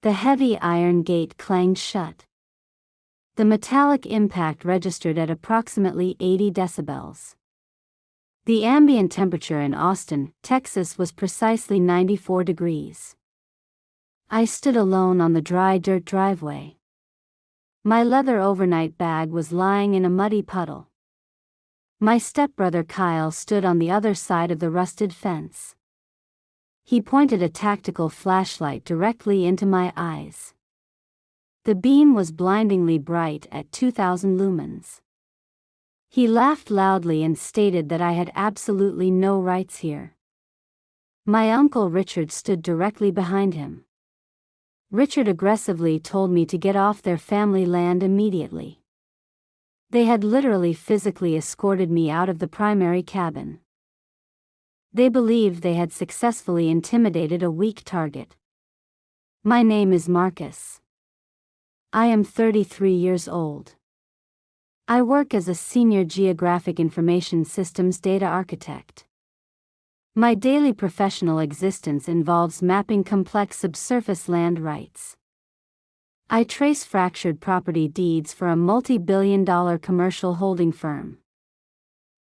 The heavy iron gate clanged shut. The metallic impact registered at approximately 80 decibels. The ambient temperature in Austin, Texas was precisely 94 degrees. I stood alone on the dry dirt driveway. My leather overnight bag was lying in a muddy puddle. My stepbrother Kyle stood on the other side of the rusted fence. He pointed a tactical flashlight directly into my eyes. The beam was blindingly bright at 2,000 lumens. He laughed loudly and stated that I had absolutely no rights here. My uncle Richard stood directly behind him. Richard aggressively told me to get off their family land immediately. They had literally physically escorted me out of the primary cabin. They believed they had successfully intimidated a weak target. My name is Marcus. I am 33 years old. I work as a Senior Geographic Information Systems Data Architect. My daily professional existence involves mapping complex subsurface land rights. I trace fractured property deeds for a multi-billion-dollar commercial holding firm.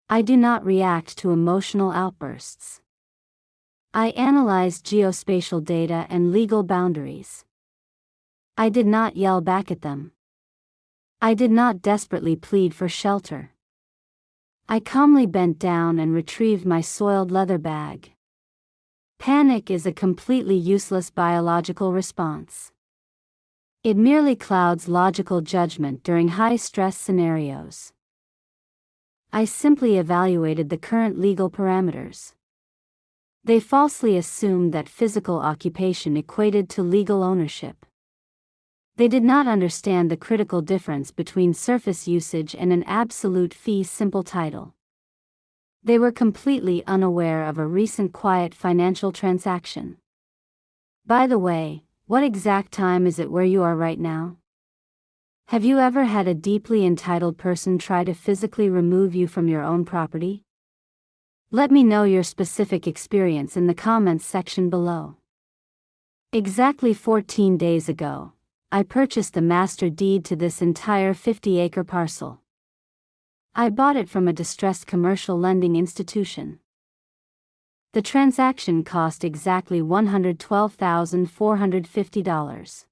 I do not react to emotional outbursts. I analyze geospatial data and legal boundaries. I did not yell back at them. I did not desperately plead for shelter. I calmly bent down and retrieved my soiled leather bag. Panic is a completely useless biological response. It merely clouds logical judgment during high-stress scenarios. I simply evaluated the current legal parameters. They falsely assumed that physical occupation equated to legal ownership. They did not understand the critical difference between surface usage and an absolute fee simple title. They were completely unaware of a recent quiet financial transaction. By the way, what exact time is it where you are right now? Have you ever had a deeply entitled person try to physically remove you from your own property? Let me know your specific experience in the comments section below. Exactly 14 days ago, I purchased the master deed to this entire 50-acre parcel. I bought it from a distressed commercial lending institution. The transaction cost exactly $112,450.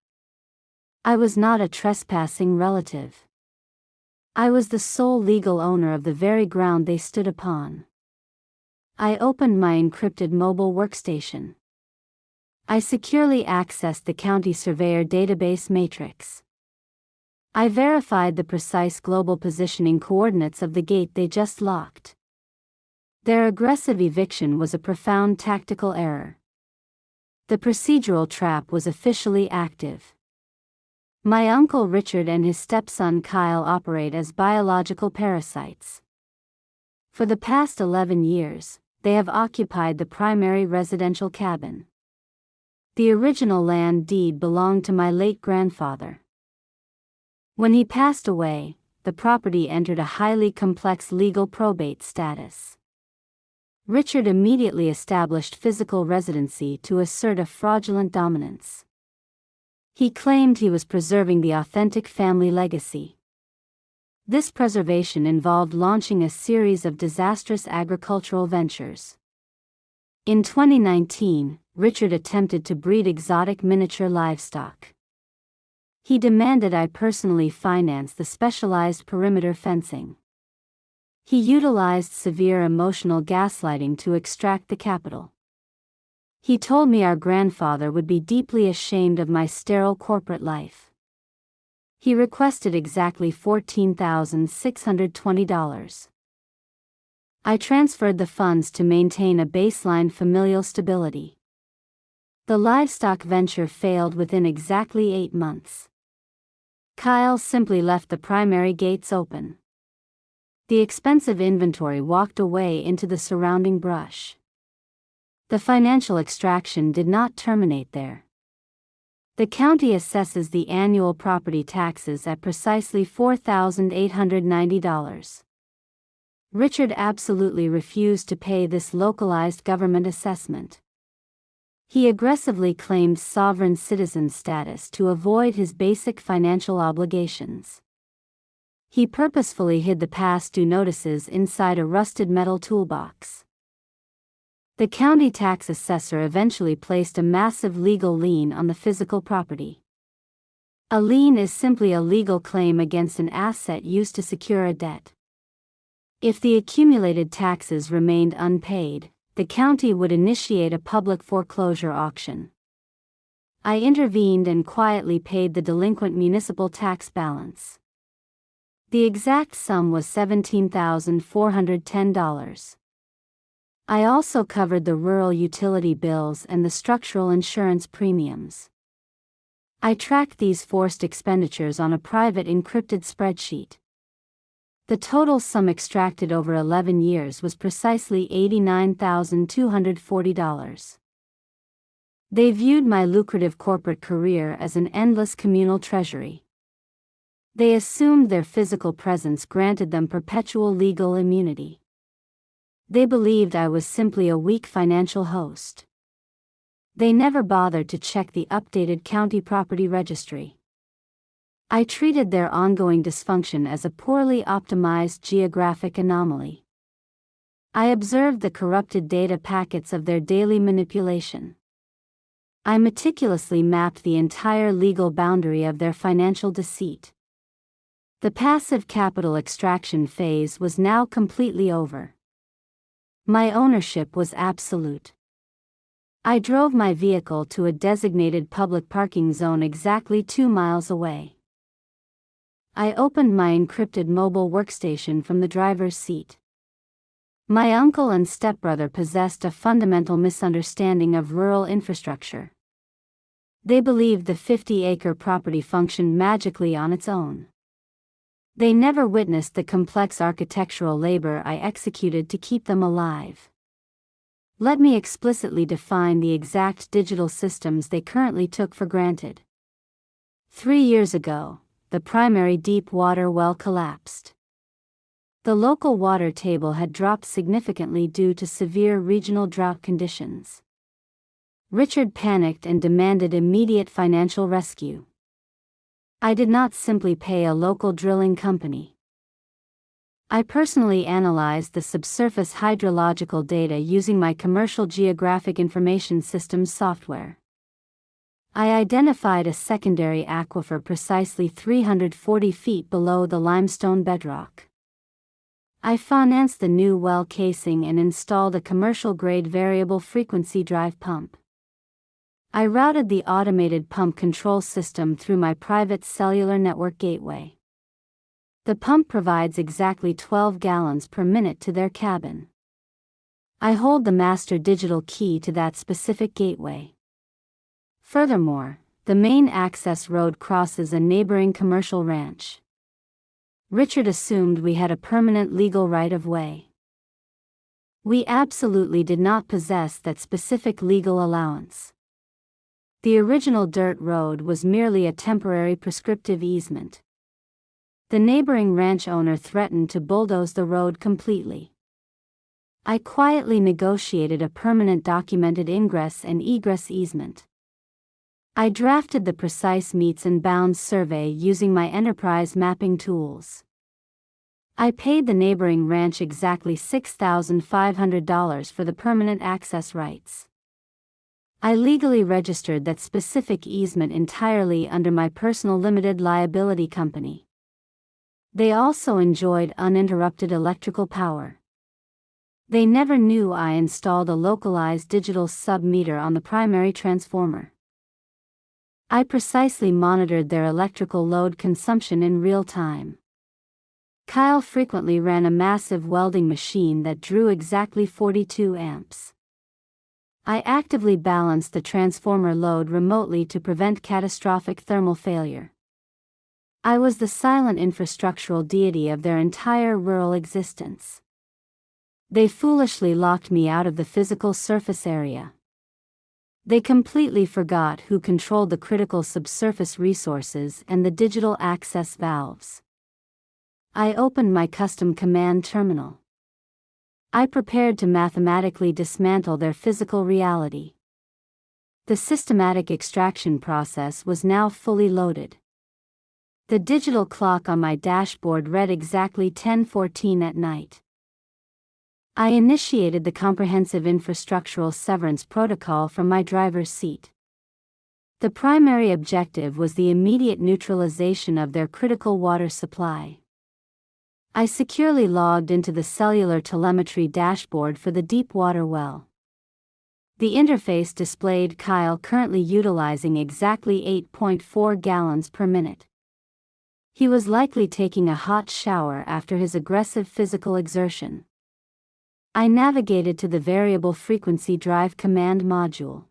I was not a trespassing relative. I was the sole legal owner of the very ground they stood upon. I opened my encrypted mobile workstation. I securely accessed the county surveyor database matrix. I verified the precise global positioning coordinates of the gate they just locked. Their aggressive eviction was a profound tactical error. The procedural trap was officially active. My uncle Richard and his stepson Kyle operate as biological parasites. For the past 11 years, they have occupied the primary residential cabin. The original land deed belonged to my late grandfather. When he passed away, the property entered a highly complex legal probate status. Richard immediately established physical residency to assert a fraudulent dominance. He claimed he was preserving the authentic family legacy. This preservation involved launching a series of disastrous agricultural ventures. In 2019, Richard attempted to breed exotic miniature livestock. He demanded I personally finance the specialized perimeter fencing. He utilized severe emotional gaslighting to extract the capital. He told me our grandfather would be deeply ashamed of my sterile corporate life. He requested exactly $14,620. I transferred the funds to maintain a baseline familial stability. The livestock venture failed within exactly 8 months. Kyle simply left the primary gates open. The expensive inventory walked away into the surrounding brush. The financial extraction did not terminate there. The county assesses the annual property taxes at precisely $4,890. Richard absolutely refused to pay this localized government assessment. He aggressively claimed sovereign citizen status to avoid his basic financial obligations. He purposefully hid the past due notices inside a rusted metal toolbox. The county tax assessor eventually placed a massive legal lien on the physical property. A lien is simply a legal claim against an asset used to secure a debt. If the accumulated taxes remained unpaid, the county would initiate a public foreclosure auction. I intervened and quietly paid the delinquent municipal tax balance. The exact sum was $17,410. I also covered the rural utility bills and the structural insurance premiums. I tracked these forced expenditures on a private encrypted spreadsheet. The total sum extracted over 11 years was precisely $89,240. They viewed my lucrative corporate career as an endless communal treasury. They assumed their physical presence granted them perpetual legal immunity. They believed I was simply a weak financial host. They never bothered to check the updated county property registry. I treated their ongoing dysfunction as a poorly optimized geographic anomaly. I observed the corrupted data packets of their daily manipulation. I meticulously mapped the entire legal boundary of their financial deceit. The passive capital extraction phase was now completely over. My ownership was absolute. I drove my vehicle to a designated public parking zone exactly 2 miles away. I opened my encrypted mobile workstation from the driver's seat. My uncle and stepbrother possessed a fundamental misunderstanding of rural infrastructure. They believed the 50-acre property functioned magically on its own. They never witnessed the complex architectural labor I executed to keep them alive. Let me explicitly define the exact digital systems they currently took for granted. 3 years ago, the primary deep water well collapsed. The local water table had dropped significantly due to severe regional drought conditions. Richard panicked and demanded immediate financial rescue. I did not simply pay a local drilling company. I personally analyzed the subsurface hydrological data using my commercial geographic information systems software. I identified a secondary aquifer precisely 340 feet below the limestone bedrock. I financed the new well casing and installed a commercial-grade variable frequency drive pump. I routed the automated pump control system through my private cellular network gateway. The pump provides exactly 12 gallons per minute to their cabin. I hold the master digital key to that specific gateway. Furthermore, the main access road crosses a neighboring commercial ranch. Richard assumed we had a permanent legal right-of-way. We absolutely did not possess that specific legal allowance. The original dirt road was merely a temporary prescriptive easement. The neighboring ranch owner threatened to bulldoze the road completely. I quietly negotiated a permanent documented ingress and egress easement. I drafted the precise meets and bounds survey using my enterprise mapping tools. I paid the neighboring ranch exactly $6,500 for the permanent access rights. I legally registered that specific easement entirely under my personal limited liability company. They also enjoyed uninterrupted electrical power. They never knew I installed a localized digital sub-meter on the primary transformer. I precisely monitored their electrical load consumption in real time. Kyle frequently ran a massive welding machine that drew exactly 42 amps. I actively balanced the transformer load remotely to prevent catastrophic thermal failure. I was the silent infrastructural deity of their entire rural existence. They foolishly locked me out of the physical surface area. They completely forgot who controlled the critical subsurface resources and the digital access valves. I opened my custom command terminal. I prepared to mathematically dismantle their physical reality. The systematic extraction process was now fully loaded. The digital clock on my dashboard read exactly 10:14 at night. I initiated the comprehensive infrastructural severance protocol from my driver's seat. The primary objective was the immediate neutralization of their critical water supply. I securely logged into the cellular telemetry dashboard for the deep water well. The interface displayed Kyle currently utilizing exactly 8.4 gallons per minute. He was likely taking a hot shower after his aggressive physical exertion. I navigated to the variable frequency drive command module.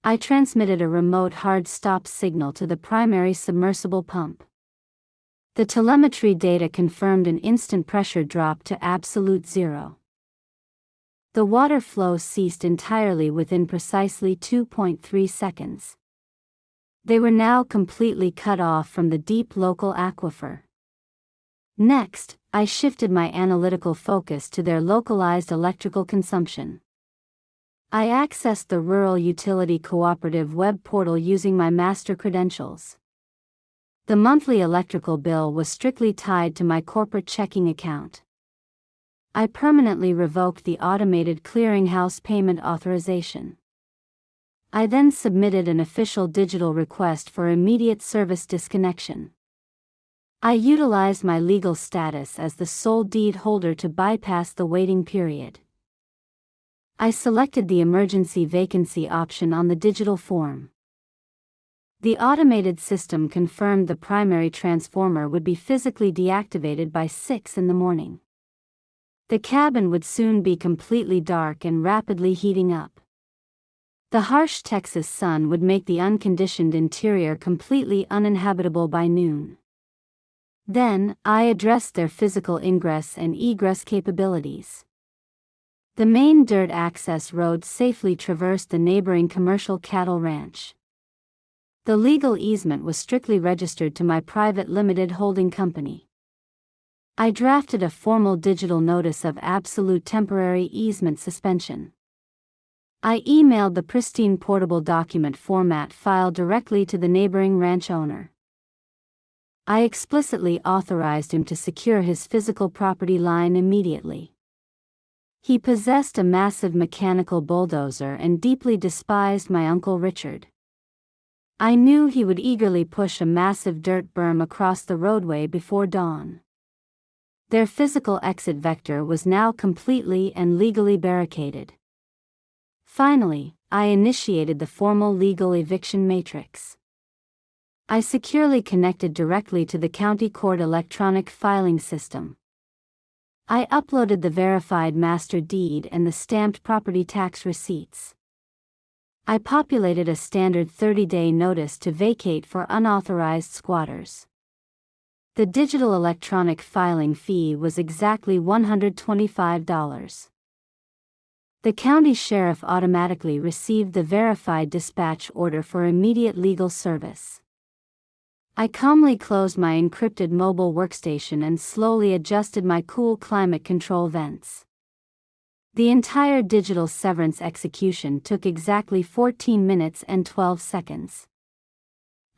I transmitted a remote hard stop signal to the primary submersible pump. The telemetry data confirmed an instant pressure drop to absolute zero. The water flow ceased entirely within precisely 2.3 seconds. They were now completely cut off from the deep local aquifer. Next, I shifted my analytical focus to their localized electrical consumption. I accessed the Rural Utility Cooperative web portal using my master credentials. The monthly electrical bill was strictly tied to my corporate checking account. I permanently revoked the automated clearinghouse payment authorization. I then submitted an official digital request for immediate service disconnection. I utilized my legal status as the sole deed holder to bypass the waiting period. I selected the emergency vacancy option on the digital form. The automated system confirmed the primary transformer would be physically deactivated by 6 in the morning. The cabin would soon be completely dark and rapidly heating up. The harsh Texas sun would make the unconditioned interior completely uninhabitable by noon. Then, I addressed their physical ingress and egress capabilities. The main dirt access road safely traversed the neighboring commercial cattle ranch. The legal easement was strictly registered to my private limited holding company. I drafted a formal digital notice of absolute temporary easement suspension. I emailed the pristine portable document format file directly to the neighboring ranch owner. I explicitly authorized him to secure his physical property line immediately. He possessed a massive mechanical bulldozer and deeply despised my Uncle Richard. I knew he would eagerly push a massive dirt berm across the roadway before dawn. Their physical exit vector was now completely and legally barricaded. Finally, I initiated the formal legal eviction matrix. I securely connected directly to the county court electronic filing system. I uploaded the verified master deed and the stamped property tax receipts. I populated a standard 30-day notice to vacate for unauthorized squatters. The digital electronic filing fee was exactly $125. The county sheriff automatically received the verified dispatch order for immediate legal service. I calmly closed my encrypted mobile workstation and slowly adjusted my cool climate control vents. The entire digital severance execution took exactly 14 minutes and 12 seconds.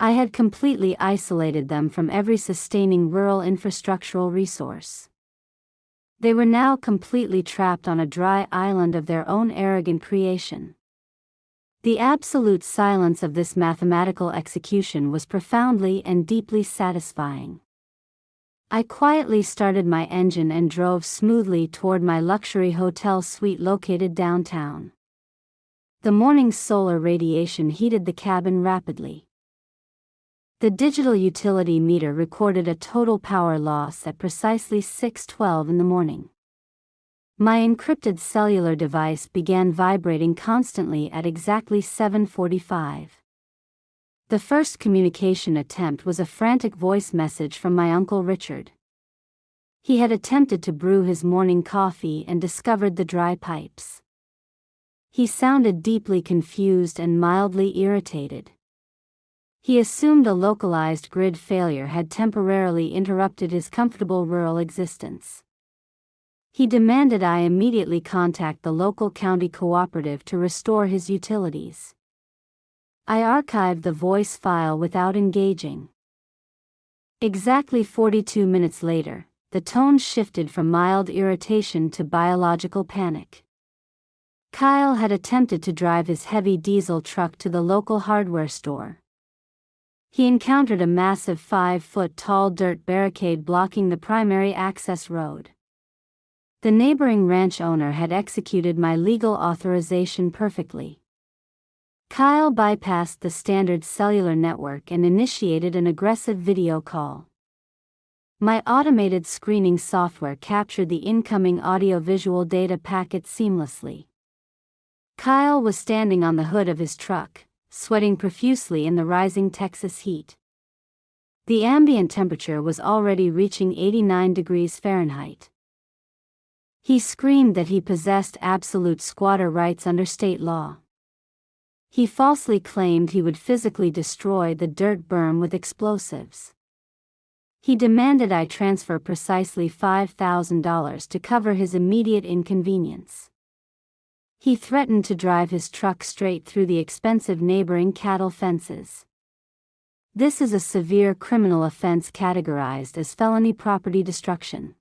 I had completely isolated them from every sustaining rural infrastructural resource. They were now completely trapped on a dry island of their own arrogant creation. The absolute silence of this mathematical execution was profoundly and deeply satisfying. I quietly started my engine and drove smoothly toward my luxury hotel suite located downtown. The morning's solar radiation heated the cabin rapidly. The digital utility meter recorded a total power loss at precisely 6:12 in the morning. My encrypted cellular device began vibrating constantly at exactly 7:45. The first communication attempt was a frantic voice message from my Uncle Richard. He had attempted to brew his morning coffee and discovered the dry pipes. He sounded deeply confused and mildly irritated. He assumed a localized grid failure had temporarily interrupted his comfortable rural existence. He demanded I immediately contact the local county cooperative to restore his utilities. I archived the voice file without engaging. Exactly 42 minutes later, the tone shifted from mild irritation to biological panic. Kyle had attempted to drive his heavy diesel truck to the local hardware store. He encountered a massive 5-foot-tall dirt barricade blocking the primary access road. The neighboring ranch owner had executed my legal authorization perfectly. Kyle bypassed the standard cellular network and initiated an aggressive video call. My automated screening software captured the incoming audio-visual data packet seamlessly. Kyle was standing on the hood of his truck, sweating profusely in the rising Texas heat. The ambient temperature was already reaching 89 degrees Fahrenheit. He screamed that he possessed absolute squatter rights under state law. He falsely claimed he would physically destroy the dirt berm with explosives. He demanded I transfer precisely $5,000 to cover his immediate inconvenience. He threatened to drive his truck straight through the expensive neighboring cattle fences. This is a severe criminal offense categorized as felony property destruction.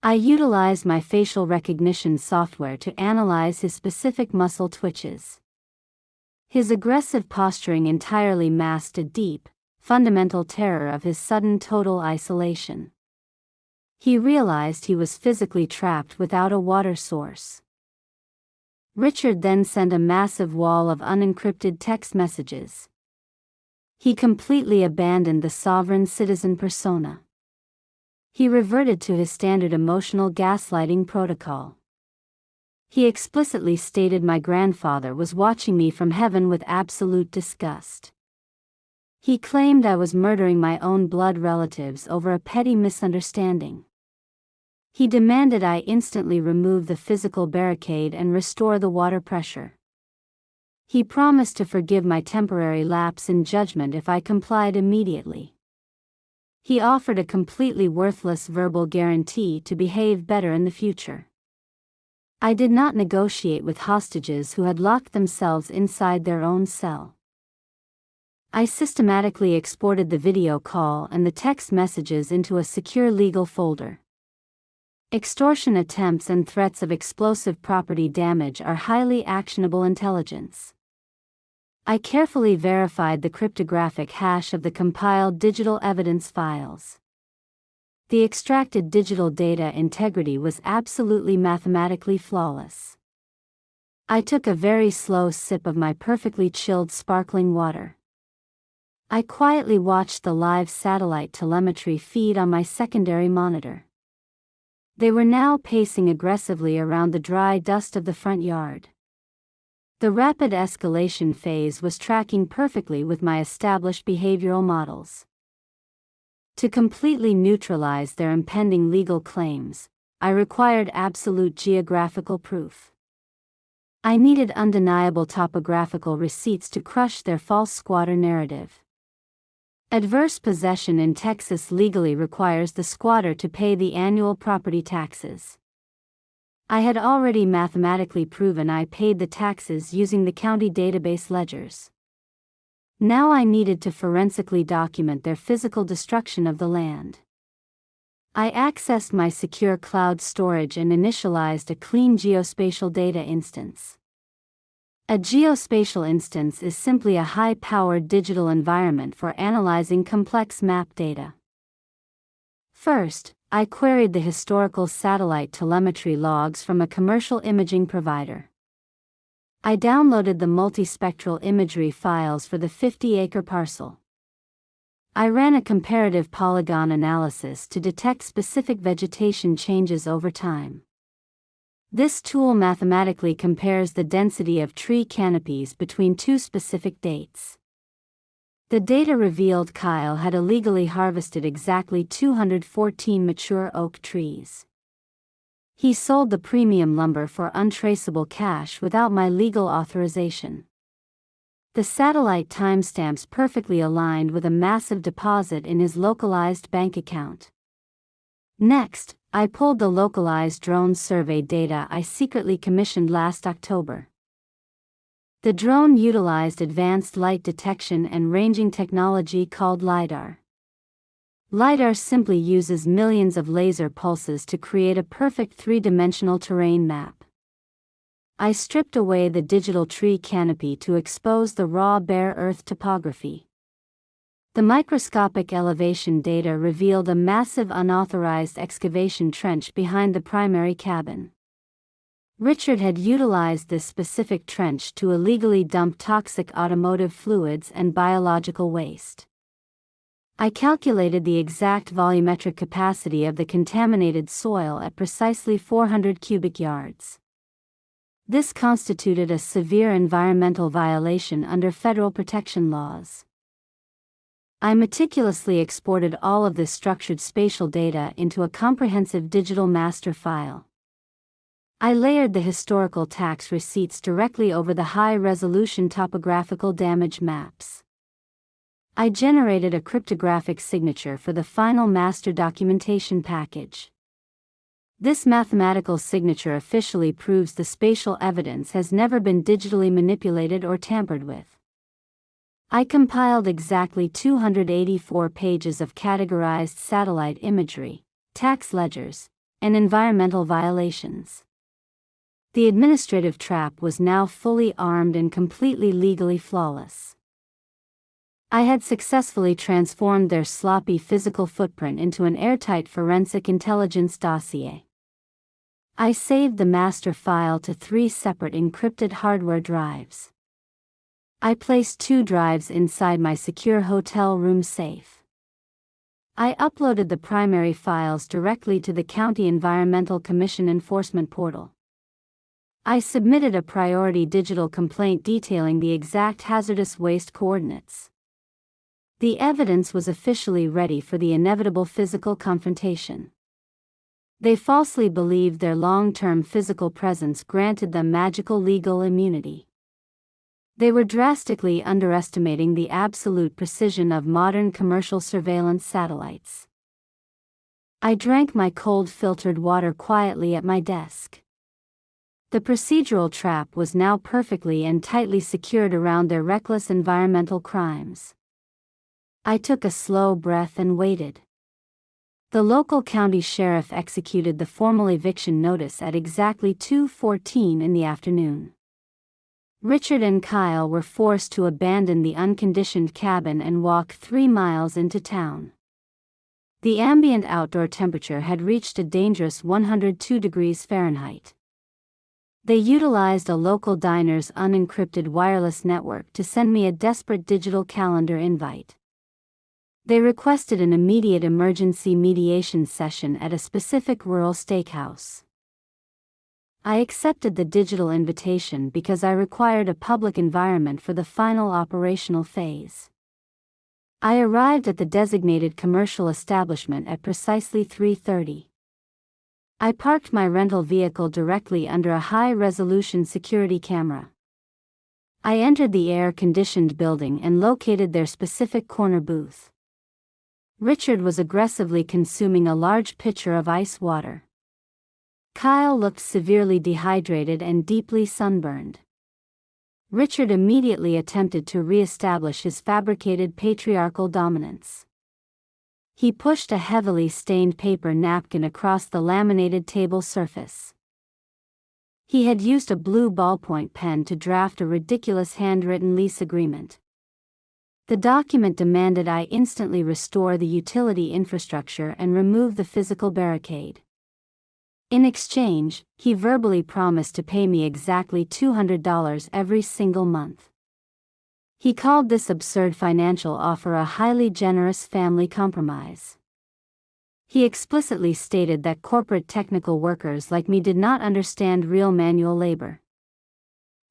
I utilized my facial recognition software to analyze his specific muscle twitches. His aggressive posturing entirely masked a deep, fundamental terror of his sudden total isolation. He realized he was physically trapped without a water source. Richard then sent a massive wall of unencrypted text messages. He completely abandoned the sovereign citizen persona. He reverted to his standard emotional gaslighting protocol. He explicitly stated my grandfather was watching me from heaven with absolute disgust. He claimed I was murdering my own blood relatives over a petty misunderstanding. He demanded I instantly remove the physical barricade and restore the water pressure. He promised to forgive my temporary lapse in judgment if I complied immediately. He offered a completely worthless verbal guarantee to behave better in the future. I did not negotiate with hostages who had locked themselves inside their own cell. I systematically exported the video call and the text messages into a secure legal folder. Extortion attempts and threats of explosive property damage are highly actionable intelligence. I carefully verified the cryptographic hash of the compiled digital evidence files. The extracted digital data integrity was absolutely mathematically flawless. I took a very slow sip of my perfectly chilled sparkling water. I quietly watched the live satellite telemetry feed on my secondary monitor. They were now pacing aggressively around the dry dust of the front yard. The rapid escalation phase was tracking perfectly with my established behavioral models. To completely neutralize their impending legal claims, I required absolute geographical proof. I needed undeniable topographical receipts to crush their false squatter narrative. Adverse possession in Texas legally requires the squatter to pay the annual property taxes. I had already mathematically proven I paid the taxes using the county database ledgers. Now I needed to forensically document their physical destruction of the land. I accessed my secure cloud storage and initialized a clean geospatial data instance. A geospatial instance is simply a high-powered digital environment for analyzing complex map data. First, I queried the historical satellite telemetry logs from a commercial imaging provider. I downloaded the multispectral imagery files for the 50-acre parcel. I ran a comparative polygon analysis to detect specific vegetation changes over time. This tool mathematically compares the density of tree canopies between two specific dates. The data revealed Kyle had illegally harvested exactly 214 mature oak trees. He sold the premium lumber for untraceable cash without my legal authorization. The satellite timestamps perfectly aligned with a massive deposit in his localized bank account. Next, I pulled the localized drone survey data I secretly commissioned last October. The drone utilized advanced light detection and ranging technology called LIDAR. LIDAR simply uses millions of laser pulses to create a perfect three-dimensional terrain map. I stripped away the digital tree canopy to expose the raw bare earth topography. The microscopic elevation data revealed a massive unauthorized excavation trench behind the primary cabin. Richard had utilized this specific trench to illegally dump toxic automotive fluids and biological waste. I calculated the exact volumetric capacity of the contaminated soil at precisely 400 cubic yards. This constituted a severe environmental violation under federal protection laws. I meticulously exported all of this structured spatial data into a comprehensive digital master file. I layered the historical tax receipts directly over the high-resolution topographical damage maps. I generated a cryptographic signature for the final master documentation package. This mathematical signature officially proves the spatial evidence has never been digitally manipulated or tampered with. I compiled exactly 284 pages of categorized satellite imagery, tax ledgers, and environmental violations. The administrative trap was now fully armed and completely legally flawless. I had successfully transformed their sloppy physical footprint into an airtight forensic intelligence dossier. I saved the master file to 3 separate encrypted hardware drives. I placed 2 drives inside my secure hotel room safe. I uploaded the primary files directly to the County Environmental Commission Enforcement Portal. I submitted a priority digital complaint detailing the exact hazardous waste coordinates. The evidence was officially ready for the inevitable physical confrontation. They falsely believed their long-term physical presence granted them magical legal immunity. They were drastically underestimating the absolute precision of modern commercial surveillance satellites. I drank my cold filtered water quietly at my desk. The procedural trap was now perfectly and tightly secured around their reckless environmental crimes. I took a slow breath and waited. The local county sheriff executed the formal eviction notice at exactly 2:14 in the afternoon. Richard and Kyle were forced to abandon the unconditioned cabin and walk 3 miles into town. The ambient outdoor temperature had reached a dangerous 102 degrees Fahrenheit. They utilized a local diner's unencrypted wireless network to send me a desperate digital calendar invite. They requested an immediate emergency mediation session at a specific rural steakhouse. I accepted the digital invitation because I required a public environment for the final operational phase. I arrived at the designated commercial establishment at precisely 3:30. I parked my rental vehicle directly under a high-resolution security camera. I entered the air-conditioned building and located their specific corner booth. Richard was aggressively consuming a large pitcher of ice water. Kyle looked severely dehydrated and deeply sunburned. Richard immediately attempted to re-establish his fabricated patriarchal dominance. He pushed a heavily stained paper napkin across the laminated table surface. He had used a blue ballpoint pen to draft a ridiculous handwritten lease agreement. The document demanded I instantly restore the utility infrastructure and remove the physical barricade. In exchange, he verbally promised to pay me exactly $200 every single month. He called this absurd financial offer a highly generous family compromise. He explicitly stated that corporate technical workers like me did not understand real manual labor.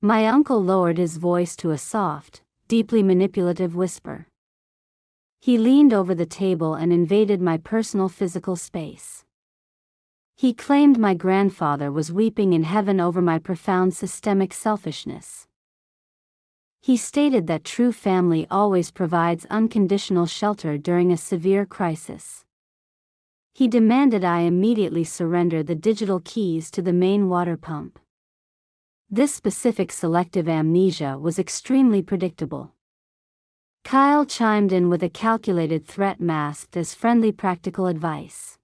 My uncle lowered his voice to a soft, deeply manipulative whisper. He leaned over the table and invaded my personal physical space. He claimed my grandfather was weeping in heaven over my profound systemic selfishness. He stated that true family always provides unconditional shelter during a severe crisis. He demanded I immediately surrender the digital keys to the main water pump. This specific selective amnesia was extremely predictable. Kyle chimed in with a calculated threat masked as friendly practical advice.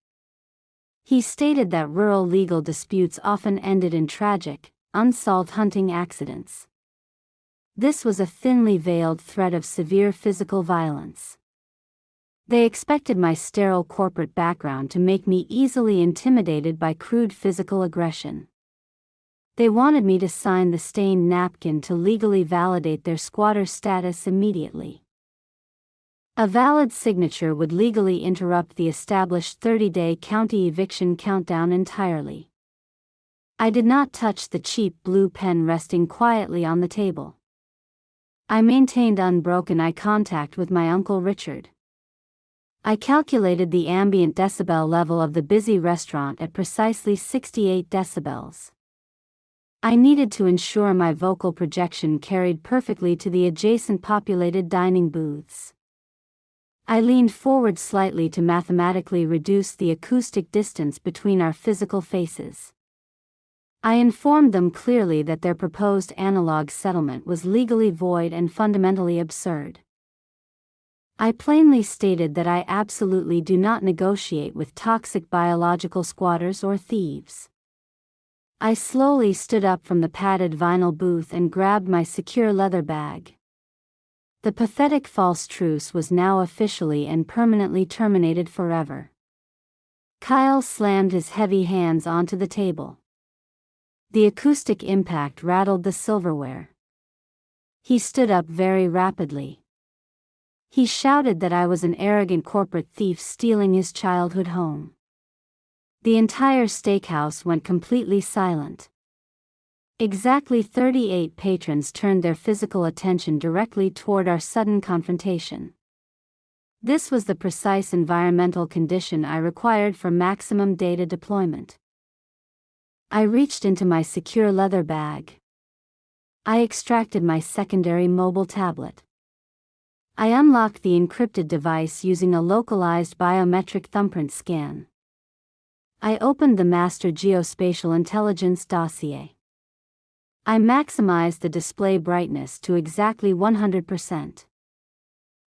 He stated that rural legal disputes often ended in tragic, unsolved hunting accidents. This was a thinly veiled threat of severe physical violence. They expected my sterile corporate background to make me easily intimidated by crude physical aggression. They wanted me to sign the stained napkin to legally validate their squatter status immediately. A valid signature would legally interrupt the established 30-day county eviction countdown entirely. I did not touch the cheap blue pen resting quietly on the table. I maintained unbroken eye contact with my Uncle Richard. I calculated the ambient decibel level of the busy restaurant at precisely 68 decibels. I needed to ensure my vocal projection carried perfectly to the adjacent populated dining booths. I leaned forward slightly to mathematically reduce the acoustic distance between our physical faces. I informed them clearly that their proposed analog settlement was legally void and fundamentally absurd. I plainly stated that I absolutely do not negotiate with toxic biological squatters or thieves. I slowly stood up from the padded vinyl booth and grabbed my secure leather bag. The pathetic false truce was now officially and permanently terminated forever. Kyle slammed his heavy hands onto the table. The acoustic impact rattled the silverware. He stood up very rapidly. He shouted that I was an arrogant corporate thief stealing his childhood home. The entire steakhouse went completely silent. Exactly 38 patrons turned their physical attention directly toward our sudden confrontation. This was the precise environmental condition I required for maximum data deployment. I reached into my secure leather bag. I extracted my secondary mobile tablet. I unlocked the encrypted device using a localized biometric thumbprint scan. I opened the master geospatial intelligence dossier. I maximized the display brightness to exactly 100%.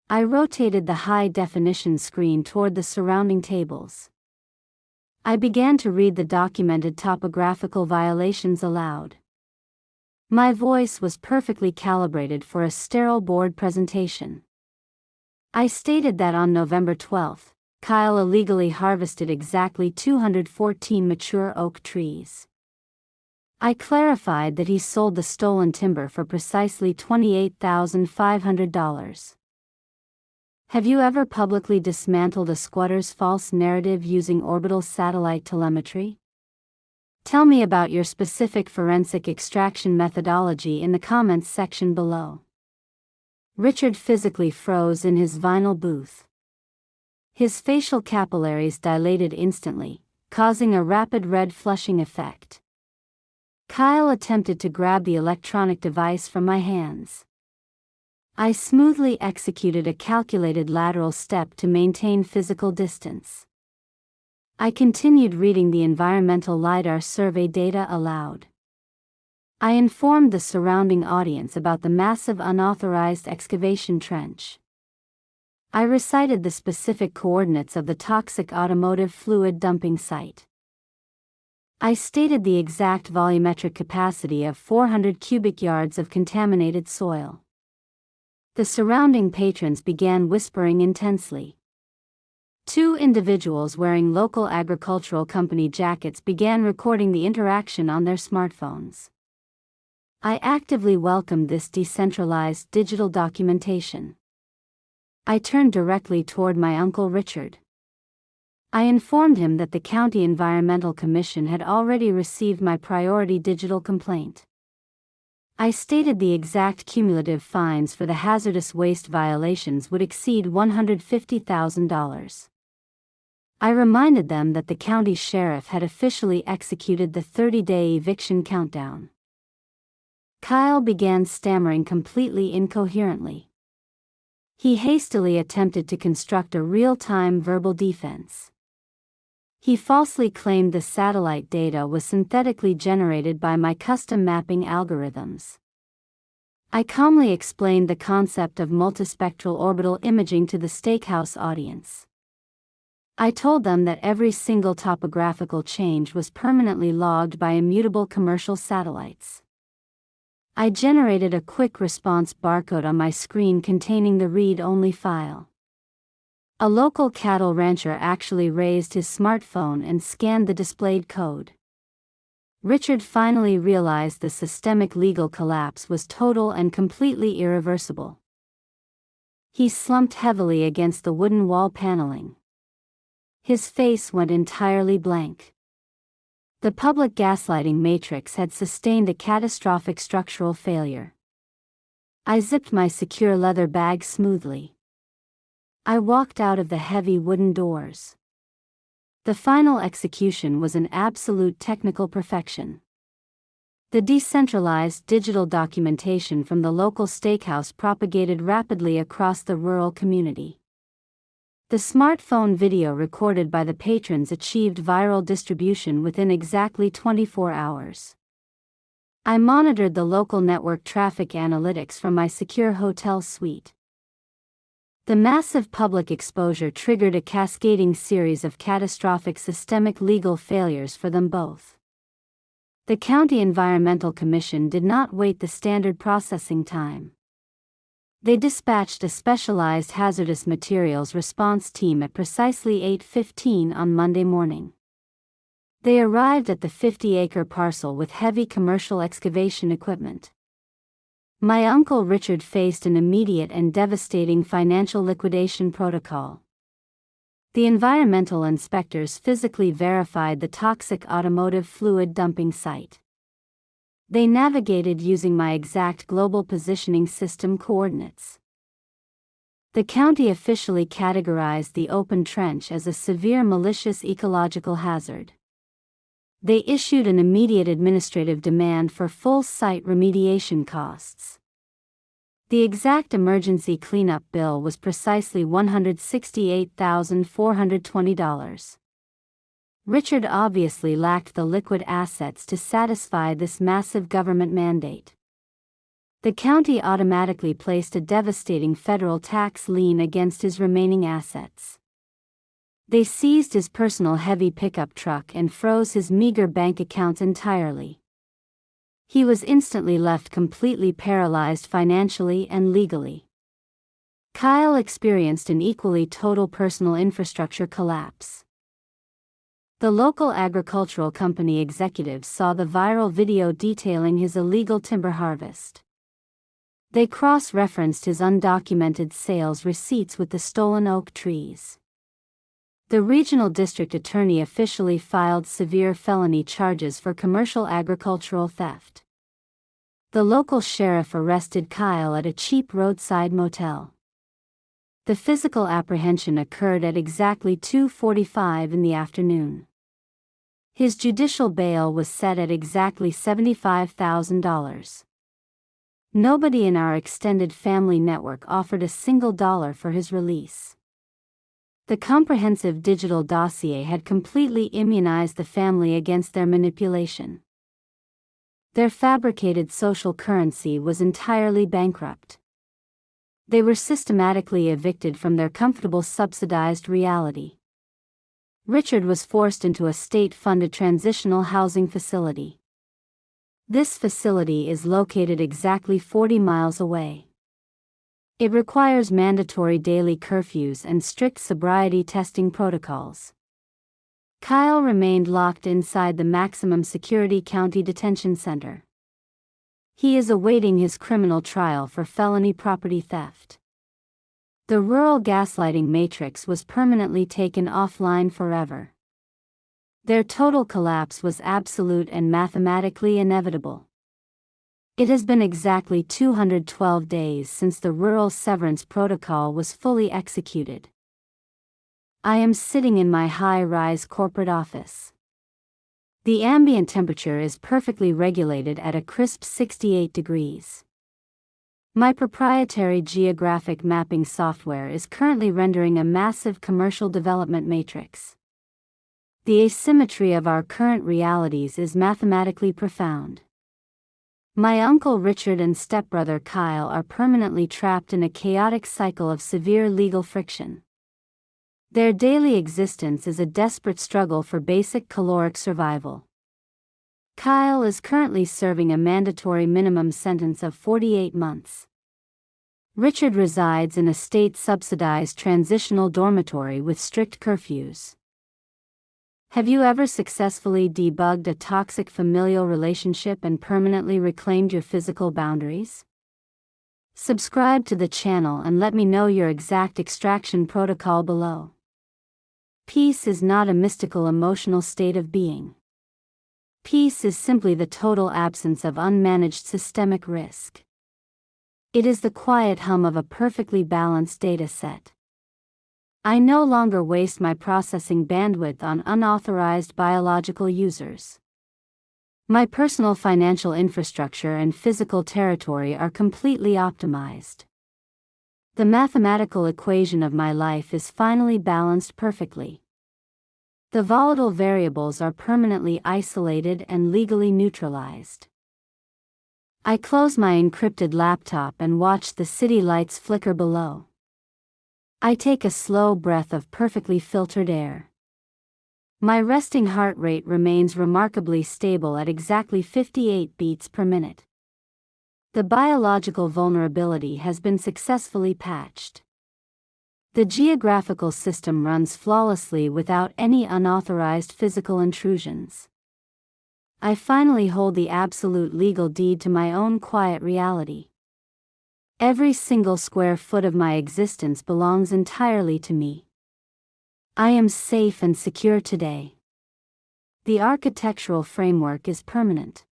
I rotated the high-definition screen toward the surrounding tables. I began to read the documented topographical violations aloud. My voice was perfectly calibrated for a sterile board presentation. I stated that on November 12, Kyle illegally harvested exactly 214 mature oak trees. I clarified that he sold the stolen timber for precisely $28,500. Have you ever publicly dismantled a squatter's false narrative using orbital satellite telemetry? Tell me about your specific forensic extraction methodology in the comments section below. Richard physically froze in his vinyl booth. His facial capillaries dilated instantly, causing a rapid red flushing effect. Kyle attempted to grab the electronic device from my hands. I smoothly executed a calculated lateral step to maintain physical distance. I continued reading the environmental LIDAR survey data aloud. I informed the surrounding audience about the massive unauthorized excavation trench. I recited the specific coordinates of the toxic automotive fluid dumping site. I stated the exact volumetric capacity of 400 cubic yards of contaminated soil. The surrounding patrons began whispering intensely. Two individuals wearing local agricultural company jackets began recording the interaction on their smartphones. I actively welcomed this decentralized digital documentation. I turned directly toward my Uncle Richard. I informed him that the County Environmental Commission had already received my priority digital complaint. I stated the exact cumulative fines for the hazardous waste violations would exceed $150,000. I reminded them that the county sheriff had officially executed the 30-day eviction countdown. Kyle began stammering completely incoherently. He hastily attempted to construct a real-time verbal defense. He falsely claimed the satellite data was synthetically generated by my custom mapping algorithms. I calmly explained the concept of multispectral orbital imaging to the steakhouse audience. I told them that every single topographical change was permanently logged by immutable commercial satellites. I generated a quick response barcode on my screen containing the read-only file. A local cattle rancher actually raised his smartphone and scanned the displayed code. Richard finally realized the systemic legal collapse was total and completely irreversible. He slumped heavily against the wooden wall paneling. His face went entirely blank. The public gaslighting matrix had sustained a catastrophic structural failure. I zipped my secure leather bag smoothly. I walked out of the heavy wooden doors. The final execution was an absolute technical perfection. The decentralized digital documentation from the local steakhouse propagated rapidly across the rural community. The smartphone video recorded by the patrons achieved viral distribution within exactly 24 hours. I monitored the local network traffic analytics from my secure hotel suite. The massive public exposure triggered a cascading series of catastrophic systemic legal failures for them both. The County Environmental Commission did not wait the standard processing time. They dispatched a specialized hazardous materials response team at precisely 8:15 on Monday morning. They arrived at the 50-acre parcel with heavy commercial excavation equipment. My uncle Richard faced an immediate and devastating financial liquidation protocol. The environmental inspectors physically verified the toxic automotive fluid dumping site. They navigated using my exact global positioning system coordinates. The county officially categorized the open trench as a severe malicious ecological hazard. They issued an immediate administrative demand for full site remediation costs. The exact emergency cleanup bill was precisely $168,420. Richard obviously lacked the liquid assets to satisfy this massive government mandate. The county automatically placed a devastating federal tax lien against his remaining assets. They seized his personal heavy pickup truck and froze his meager bank accounts entirely. He was instantly left completely paralyzed financially and legally. Kyle experienced an equally total personal infrastructure collapse. The local agricultural company executives saw the viral video detailing his illegal timber harvest. They cross-referenced his undocumented sales receipts with the stolen oak trees. The regional district attorney officially filed severe felony charges for commercial agricultural theft. The local sheriff arrested Kyle at a cheap roadside motel. The physical apprehension occurred at exactly 2:45 in the afternoon. His judicial bail was set at exactly $75,000. Nobody in our extended family network offered a single dollar for his release. The comprehensive digital dossier had completely immunized the family against their manipulation. Their fabricated social currency was entirely bankrupt. They were systematically evicted from their comfortable subsidized reality. Richard was forced into a state-funded transitional housing facility. This facility is located exactly 40 miles away. It requires mandatory daily curfews and strict sobriety testing protocols. Kyle remained locked inside the maximum security county detention center. He is awaiting his criminal trial for felony property theft. The rural gaslighting matrix was permanently taken offline forever. Their total collapse was absolute and mathematically inevitable. It has been exactly 212 days since the rural severance protocol was fully executed. I am sitting in my high-rise corporate office. The ambient temperature is perfectly regulated at a crisp 68 degrees. My proprietary geographic mapping software is currently rendering a massive commercial development matrix. The asymmetry of our current realities is mathematically profound. My uncle Richard and stepbrother Kyle are permanently trapped in a chaotic cycle of severe legal friction. Their daily existence is a desperate struggle for basic caloric survival. Kyle is currently serving a mandatory minimum sentence of 48 months. Richard resides in a state-subsidized transitional dormitory with strict curfews. Have you ever successfully debugged a toxic familial relationship and permanently reclaimed your physical boundaries? Subscribe to the channel and let me know your exact extraction protocol below. Peace is not a mystical emotional state of being. Peace is simply the total absence of unmanaged systemic risk. It is the quiet hum of a perfectly balanced data set. I no longer waste my processing bandwidth on unauthorized biological users. My personal financial infrastructure and physical territory are completely optimized. The mathematical equation of my life is finally balanced perfectly. The volatile variables are permanently isolated and legally neutralized. I close my encrypted laptop and watch the city lights flicker below. I take a slow breath of perfectly filtered air. My resting heart rate remains remarkably stable at exactly 58 beats per minute. The biological vulnerability has been successfully patched. The geographical system runs flawlessly without any unauthorized physical intrusions. I finally hold the absolute legal deed to my own quiet reality. Every single square foot of my existence belongs entirely to me. I am safe and secure today. The architectural framework is permanent.